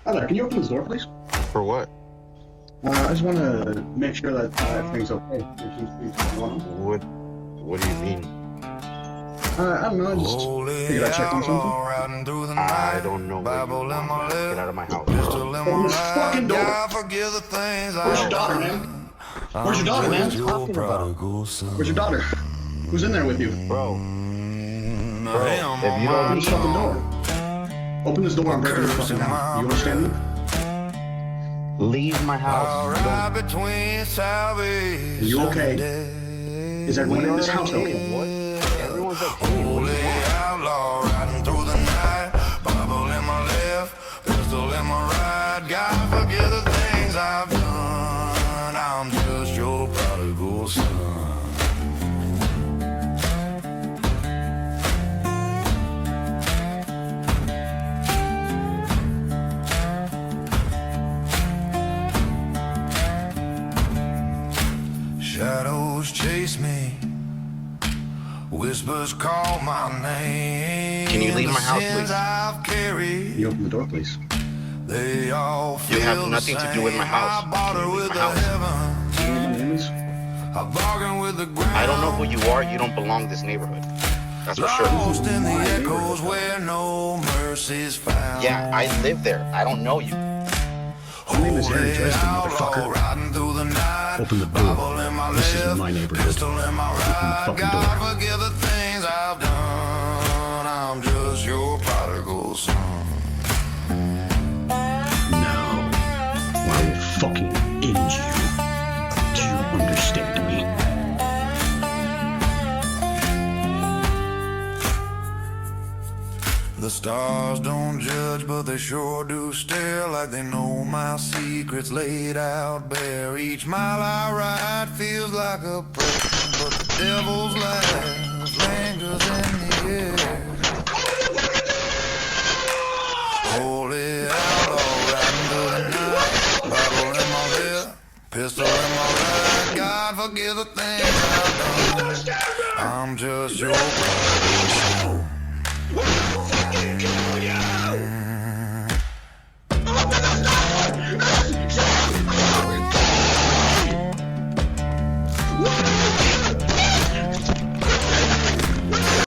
Hi there, can you open this door, please? For what? I just want to make sure that everything's okay. What do you mean? I don't know, I just figured I'd check on something. I don't know where you want. Get out of my house. Open this fucking door! Where's your daughter, man? Where's your daughter, man? Where's your daughter? Who's in there with you? Bro, if you Open don't this fucking door. Open this door and break this fucking down. You understand me? leave my house. Are you okay? Is everyone in this house okay? What? Everyone's okay. What do you want? Outlaw riding through the night, Bible in my left, pistol in my right. God forgive the things I've done. I'm just your prodigal son. Shadows chase me, whispers call my name. Can you leave my house, please? I've carried, Can you open the door, please? they all You have feel nothing the to do with my same. house. I bought her Leave with my the house. heaven. Do you know what my name is? I bargain with the ground. I don't know who you are. You don't belong in this neighborhood. That's for sure. Lost in the echoes where no mercy's found. Yeah, I live there. I don't know you. My name is Harry Dresden, motherfucker. Riding through the night, Open the door. Bible in my This is left, my neighborhood. pistol in my Open the right. fucking God door. forgive the things I've done. I'm just your prodigal son. Now, I will fucking end you. Do you understand me? The stars don't judge, but they sure do stare like they know my secrets laid out bare. Each mile I ride feels like a prayer, but the devil's laugh lingers in the air. Holy outlaw riding through the night, Bible in my left, pistol in my right. God forgive the things I've done. I'm just your prodigal son.